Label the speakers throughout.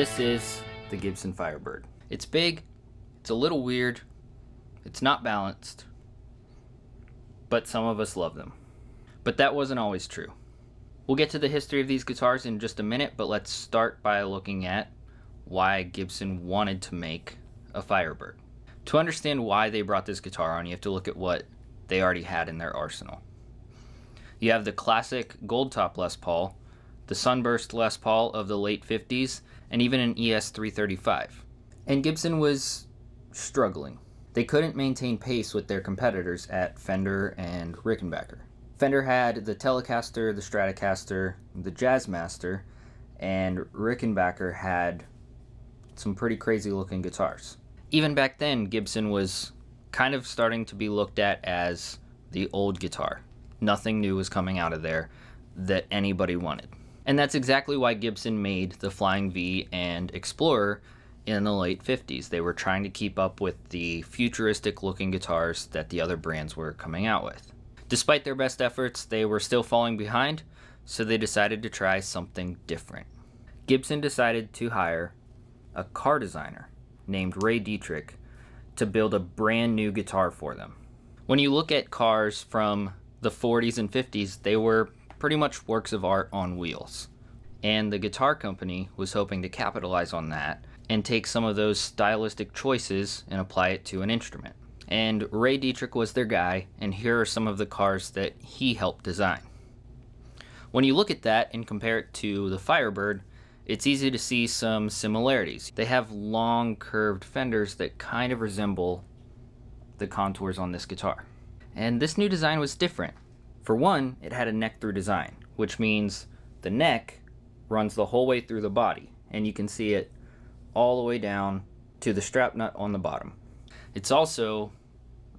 Speaker 1: This is the Gibson Firebird. It's big, it's a little weird, it's not balanced, but some of us love them. But that wasn't always true. We'll get to the history of these guitars in just a minute, but let's start by looking at why Gibson wanted to make a Firebird. To understand why they brought this guitar on, you have to look at what they already had in their arsenal. You have the classic gold top Les Paul, the Sunburst Les Paul of the late 50s, and even an ES335. And Gibson was struggling. They couldn't maintain pace with their competitors at Fender and Rickenbacker. Fender had the Telecaster, the Stratocaster, the Jazzmaster, and Rickenbacker had some pretty crazy looking guitars. Even back then, Gibson was kind of starting to be looked at as the old guitar. Nothing new was coming out of there that anybody wanted. And that's exactly why Gibson made the Flying V and Explorer in the late 50s. They were trying to keep up with the futuristic looking guitars that the other brands were coming out with. Despite their best efforts, they were still falling behind, so they decided to try something different. Gibson decided to hire a car designer named Ray Dietrich to build a brand new guitar for them. When you look at cars from the 40s and 50s, they were pretty much works of art on wheels. And the guitar company was hoping to capitalize on that and take some of those stylistic choices and apply it to an instrument. And Ray Dietrich was their guy, and here are some of the cars that he helped design. When you look at that and compare it to the Firebird, it's easy to see some similarities. They have long curved fenders that kind of resemble the contours on this guitar. And this new design was different. For one, it had a neck-through design, which means the neck runs the whole way through the body, and you can see it all the way down to the strap nut on the bottom. It's also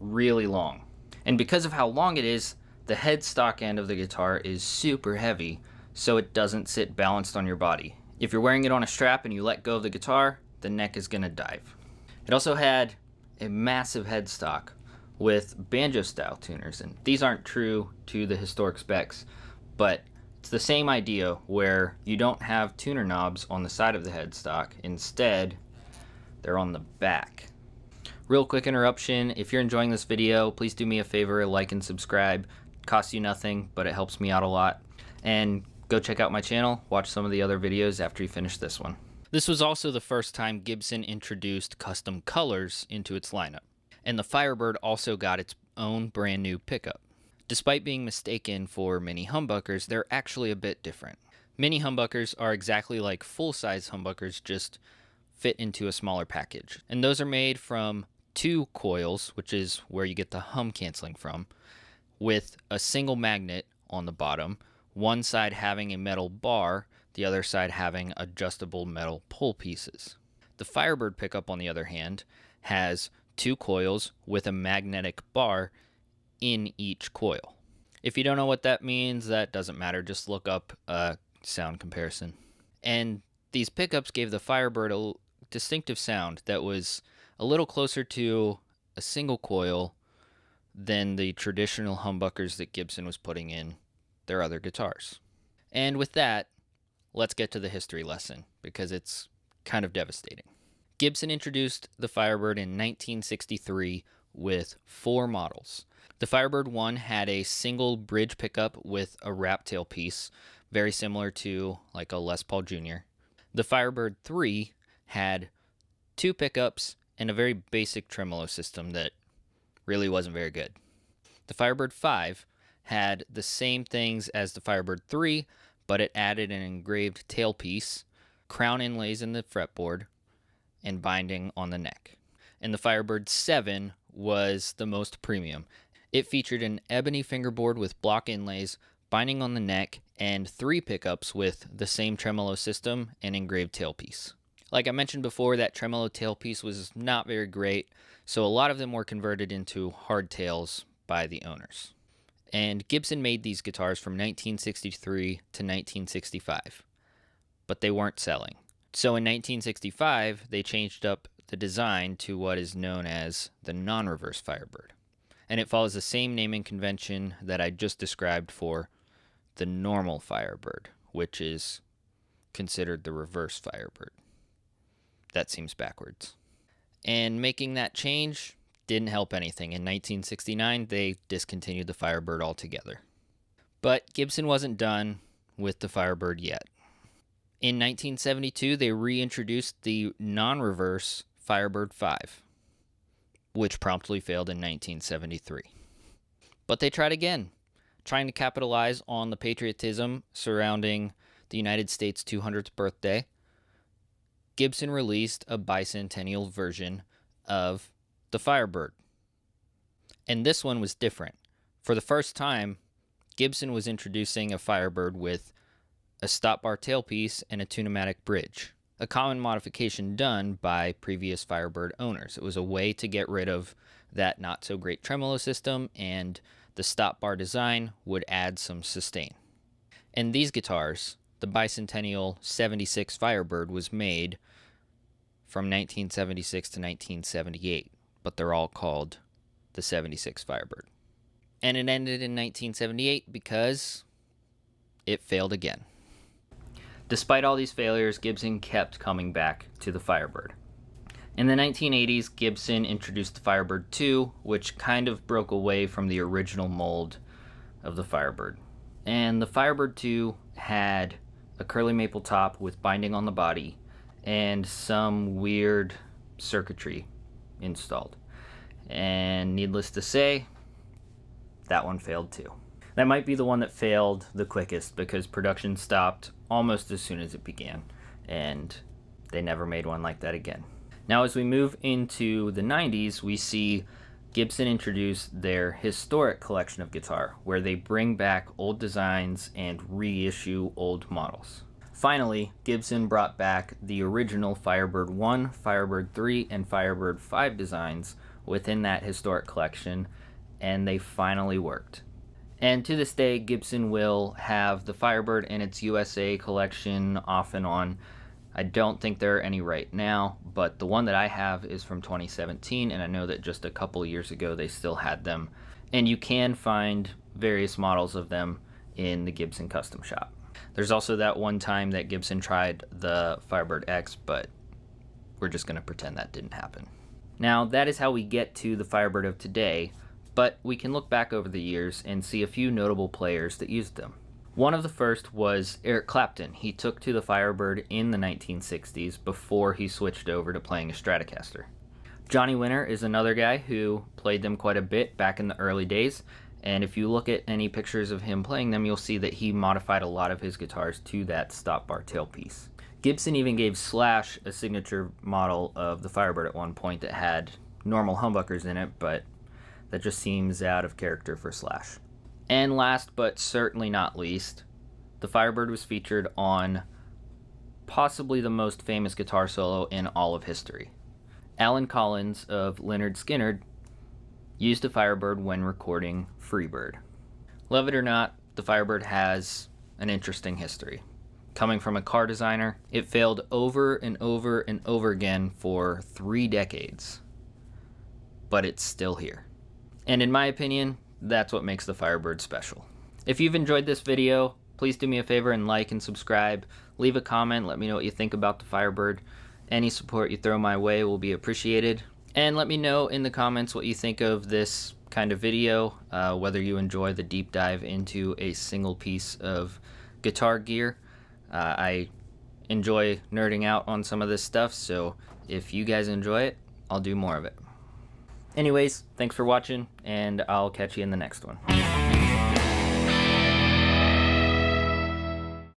Speaker 1: really long, and because of how long it is, the headstock end of the guitar is super heavy, so it doesn't sit balanced on your body. If you're wearing it on a strap and you let go of the guitar, the neck is going to dive. It also had a massive headstock with banjo-style tuners, and these aren't true to the historic specs, but it's the same idea where you don't have tuner knobs on the side of the headstock. Instead, they're on the back. Real quick interruption, if you're enjoying this video, please do me a favor, like and subscribe. It costs you nothing, but it helps me out a lot. And go check out my channel, watch some of the other videos after you finish this one. This was also the first time Gibson introduced custom colors into its lineup. And the Firebird also got its own brand new pickup. Despite being mistaken for mini humbuckers, they're actually a bit different. Mini humbuckers are exactly like full-size humbuckers, just fit into a smaller package. And those are made from two coils, which is where you get the hum canceling from, with a single magnet on the bottom, one side having a metal bar, the other side having adjustable metal pull pieces. The Firebird pickup, on the other hand, has two coils with a magnetic bar in each coil. If you don't know what that means, that doesn't matter. Just look up a sound comparison. And these pickups gave the Firebird a distinctive sound that was a little closer to a single coil than the traditional humbuckers that Gibson was putting in their other guitars. And with that, let's get to the history lesson, because it's kind of devastating. Gibson introduced the Firebird in 1963 with 4 models. The Firebird 1 had a single bridge pickup with a wrap tail piece, very similar to like a Les Paul Jr. The Firebird 3 had 2 pickups and a very basic tremolo system that really wasn't very good. The Firebird 5 had the same things as the Firebird 3, but it added an engraved tailpiece, crown inlays in the fretboard, and binding on the neck. And the Firebird 7 was the most premium. It featured an ebony fingerboard with block inlays, binding on the neck, and 3 pickups with the same tremolo system and engraved tailpiece. Like I mentioned before, that tremolo tailpiece was not very great, so a lot of them were converted into hardtails by the owners. And Gibson made these guitars from 1963 to 1965, but they weren't selling. So in 1965, they changed up the design to what is known as the non-reverse Firebird. And it follows the same naming convention that I just described for the normal Firebird, which is considered the reverse Firebird. that seems backwards. And making that change didn't help anything. In 1969, they discontinued the Firebird altogether. But Gibson wasn't done with the Firebird yet. In 1972, they reintroduced the non-reverse Firebird 5, which promptly failed in 1973. But they tried again, trying to capitalize on the patriotism surrounding the United States' 200th birthday. Gibson released a bicentennial version of the Firebird. And this one was different. For the first time, Gibson was introducing a Firebird with a stop bar tailpiece and a tune-o-matic bridge, a common modification done by previous Firebird owners. It was a way to get rid of that not-so-great tremolo system, and the stop bar design would add some sustain. And these guitars, the bicentennial 76 Firebird, was made from 1976 to 1978, but they're all called the 76 Firebird. And it ended in 1978 because it failed again. Despite all these failures, Gibson kept coming back to the Firebird. In the 1980s, Gibson introduced the Firebird 2, which kind of broke away from the original mold of the Firebird. And the Firebird 2 had a curly maple top with binding on the body and some weird circuitry installed. And needless to say, that one failed too. That might be the one that failed the quickest because production stopped almost as soon as it began, and they never made one like that again. Now, as we move into the 90s, we see Gibson introduce their historic collection of guitar, where they bring back old designs and reissue old models. Finally, Gibson brought back the original Firebird 1, Firebird 3, and Firebird 5 designs within that historic collection, and they finally worked. And to this day, Gibson will have the Firebird in its USA collection off and on. I don't think there are any right now, but the one that I have is from 2017, and I know that just a couple years ago they still had them. And you can find various models of them in the Gibson Custom Shop. There's also that one time that Gibson tried the Firebird X, but we're just going to pretend that didn't happen. Now, that is how we get to the Firebird of today, but we can look back over the years and see a few notable players that used them. One of the first was Eric Clapton. He took to the Firebird in the 1960s before he switched over to playing a Stratocaster. Johnny Winter is another guy who played them quite a bit back in the early days, and if you look at any pictures of him playing them, you'll see that he modified a lot of his guitars to that stop bar tailpiece. Gibson even gave Slash a signature model of the Firebird at one point that had normal humbuckers in it, but that just seems out of character for Slash. And last but certainly not least, the Firebird was featured on possibly the most famous guitar solo in all of history. Alan Collins of Lynyrd Skynyrd used a Firebird when recording Freebird. Love it or not, the Firebird has an interesting history. Coming from a car designer, it failed over and over and over again for 3 decades. But it's still here. And in my opinion, that's what makes the Firebird special. If you've enjoyed this video, please do me a favor and like and subscribe. Leave a comment, let me know what you think about the Firebird. Any support you throw my way will be appreciated. And let me know in the comments what you think of this kind of video, whether you enjoy the deep dive into a single piece of guitar gear. I enjoy nerding out on some of this stuff, so if you guys enjoy it, I'll do more of it. Anyways, thanks for watching, and I'll catch you in the next one.